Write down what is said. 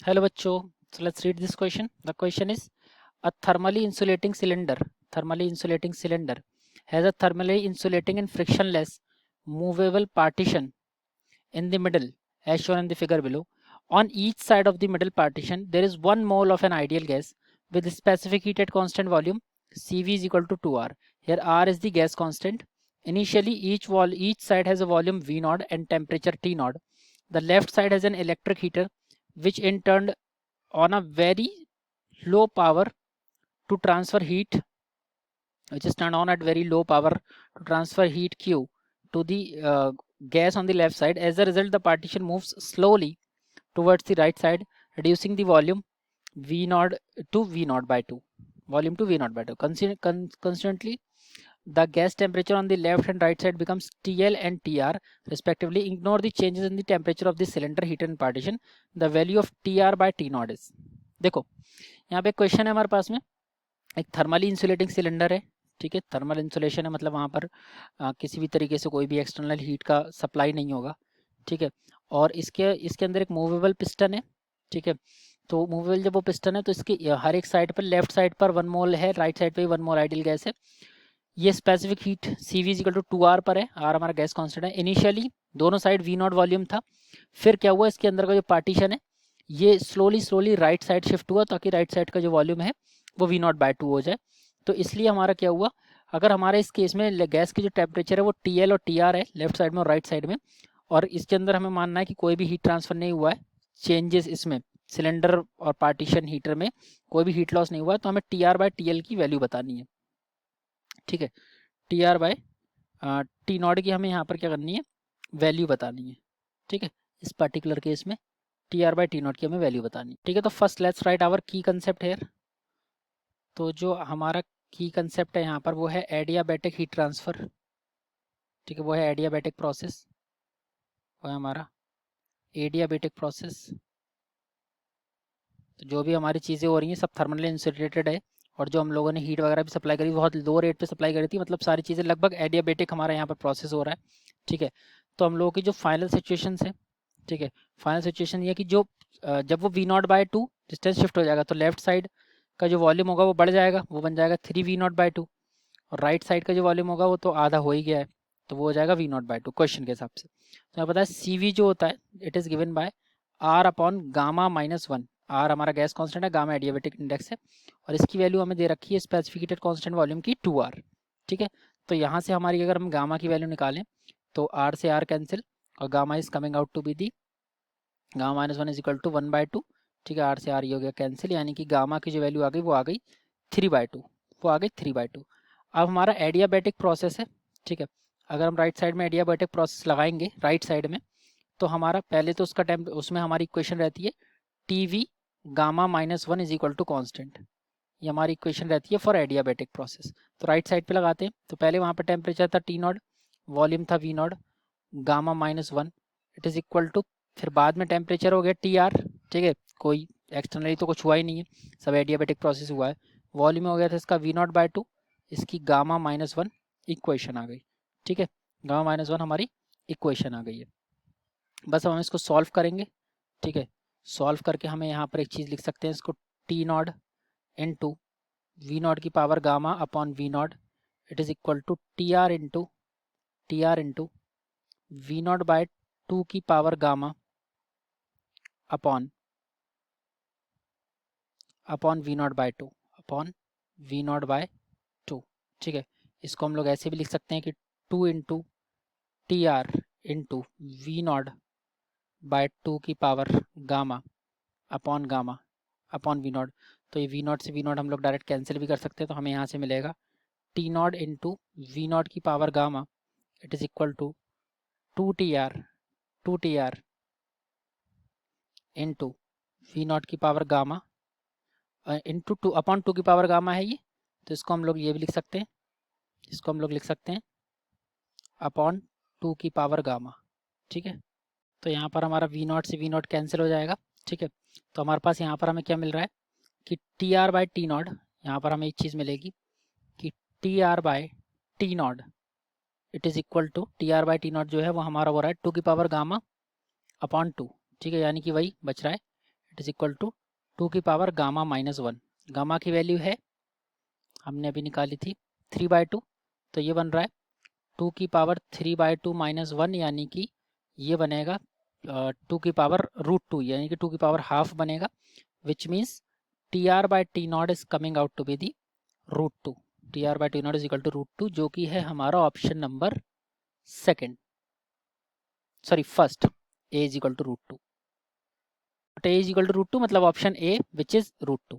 Hello बच्चों, so let's read this question. The question is, a thermally insulating cylinder has a thermally insulating and frictionless movable partition in the middle as shown in the figure below. On each side of the middle partition there is 1 mole of an ideal gas with specific heat at constant volume. Cv is equal to 2R. Here R is the gas constant. Initially each side has a volume V naught and temperature T naught. The left side has an electric heater which in turn on a very low power to transfer heat, which is turned on at very low power to transfer heat Q to the gas on the left side. As a result, the partition moves slowly towards the right side, reducing the volume V naught to V naught by 2. Volume to V naught by 2. Constantly, the gas temperature on the left and right side becomes TL and TR respectively. Ignore the changes in the temperature of the cylinder heater and partition. The value of TR by T naught is. देखो यहाँ पे question है हमारे पास में, एक thermally insulating cylinder है, ठीक है। थर्मल इंसुलेशन है मतलब वहाँ पर किसी भी तरीके से कोई भी एक्सटर्नल हीट का सप्लाई नहीं होगा, ठीक है। और इसके अंदर एक मूवेबल पिस्टन है, ठीक है। तो मूवेबल जब वो पिस्टन है तो इसके हर एक साइड पर, लेफ्ट साइड पर 1 मोल है, राइट साइड पे 1 मोल आइडियल गैस है। ये specific heat C V equal to 2R पर है, आर हमारा गैस कांस्टेंट है। इनिशियली दोनों साइड वी नॉट वॉल्यूम था, फिर क्या हुआ, इसके अंदर का जो पार्टीशन है ये स्लोली राइट साइड शिफ्ट हुआ ताकि राइट साइड का जो वॉल्यूम है वो वी नॉट बाय 2 हो जाए। तो इसलिए हमारा क्या हुआ, अगर हमारे इस केस में गैस की जो टेम्परेचर है वो TL और TR है, लेफ्ट साइड में और राइट साइड में, और इसके अंदर हमें मानना है कि कोई भी हीट ट्रांसफर नहीं हुआ है, चेंजेस इसमें सिलेंडर और पार्टीशन हीटर में कोई भी हीट लॉस नहीं हुआ है, तो हमें TR बाय TL की वैल्यू बतानी है, ठीक है। TR बाय T नॉट की हमें यहाँ पर क्या करनी है, वैल्यू बतानी है, ठीक है। इस पर्टिकुलर केस में TR बाय T नॉट की हमें वैल्यू बतानी है, ठीक है। तो फर्स्ट लेट्स राइट आवर की कंसेप्ट हेयर। तो जो हमारा की कंसेप्ट है यहाँ पर वो है एडियाबैटिक हीट ट्रांसफ़र, ठीक है। वो है एडियाबैटिक प्रोसेस, वो है हमारा एडियाबैटिक प्रोसेस। तो जो भी हमारी चीज़ें हो रही हैं सब थर्मली इंसुलेटेड है, और जो हम लोगों ने हीट वगैरह भी सप्लाई करी बहुत लो रेट पे सप्लाई करी थी, मतलब सारी चीज़ें लगभग एडियाबैटिक हमारा यहाँ पर प्रोसेस हो रहा है, ठीक है। तो हम लोगों की जो फाइनल सिचुएशन है, ठीक है, फाइनल सिचुएशन ये कि जो जब वो V not by 2 distance shift हो जाएगा तो लेफ्ट साइड का जो वॉल्यूम होगा वो बढ़ जाएगा, वो बन जाएगा 3V नॉट बाय 2, और राइट साइड का जो वॉल्यूम होगा वो तो आधा हो ही गया है, तो वो हो जाएगा V नॉट बाय 2 क्वेश्चन के हिसाब से। तो यहाँ पता है CV जो होता है it is given by R upon gamma -1। R हमारा गैस कांस्टेंट है, गामा एडियाबैटिक इंडेक्स है, और इसकी वैल्यू हमें दे रखी है स्पेसिफिकेटेड कांस्टेंट वॉल्यूम की 2R, ठीक है। तो यहाँ से हमारी अगर हम गामा की वैल्यू निकालें तो R से R कैंसिल, और gamma is coming out to be the gamma -1 is equal to 1/2, ठीक है। R से R ये हो गया कैंसिल, यानी कि गामा की जो वैल्यू आ गई वो आ गई 3/2, वो आ गई 3/2। अब हमारा एडियाबैटिक प्रोसेस है, ठीक है। अगर हम राइट साइड में एडियाबैटिक प्रोसेस लगाएंगे राइट साइड में, तो हमारा पहले तो उसका टाइम, उसमें हमारी इक्वेशन रहती है TV gamma -1 is equal to constant, ये हमारी इक्वेशन रहती है फॉर एडियाबैटिक प्रोसेस। तो राइट साइड पे लगाते हैं, तो पहले वहाँ पर टेम्परेचर था T नॉट, वॉल्यूम था V nought, gamma -1 it is equal to, फिर बाद में टेम्परेचर हो गया TR, ठीक है। कोई एक्सटर्नली तो कुछ हुआ ही नहीं है, सब एडियाबैटिक प्रोसेस हुआ है। वॉल्यूम हो गया था इसका V नॉट बाय 2, इसकी गामा -1 इक्वेशन आ गई, ठीक है। गामा -1 हमारी इक्वेशन आ गई है। बस हम इसको सॉल्व करेंगे, ठीक है। सॉल्व करके हमें यहाँ पर एक चीज़ लिख सकते हैं, इसको T naught into V naught की power gamma upon V naught it is equal to TR into V not by 2 की power gamma upon V not by 2 upon V not by 2, ठीक है। इसको हम लोग ऐसे भी लिख सकते हैं कि 2 into TR into V not by 2 की power gamma upon V nought. तो ये V नॉट से V नॉट हम लोग डायरेक्ट कैंसिल भी कर सकते हैं, तो हमें यहाँ से मिलेगा T naught into V naught की power gamma it is equal to 2TR into V naught की पावर गामा इंटू 2 अपॉन 2 की पावर गामा है ये, तो इसको हम लोग ये भी लिख सकते हैं, इसको हम लोग लिख सकते हैं अपॉन 2 की पावर गामा, ठीक है। तो यहाँ पर हमारा V नॉट से V नॉट कैंसिल हो जाएगा, ठीक है। तो हमारे पास यहाँ पर हमें क्या मिल रहा है कि TR बाय T नॉट, यहाँ पर हमें एक चीज़ मिलेगी कि TR by T nought it is equal to, TR by T nought जो है वो हमारा हो रहा है 2 की पावर गामा अपॉन 2, ठीक है। यानी कि वही बच रहा है इट इज इक्वल टू 2 की पावर गामा माइनस 1। गामा की वैल्यू है, हमने अभी निकाली थी 3/2, तो ये बन रहा है 2 की पावर 3/2 माइनस 1, यानी कि ये बनेगा 2 की पावर √2, यानी कि 2 की पावर हाफ बनेगा, which means TR/T0 is coming out to be the √2। TR/T0 is equal to √2, जो कि है हमारा option number first, A is equal to √2। A is equal to √2 मतलब ऑप्शन A विच इज √2।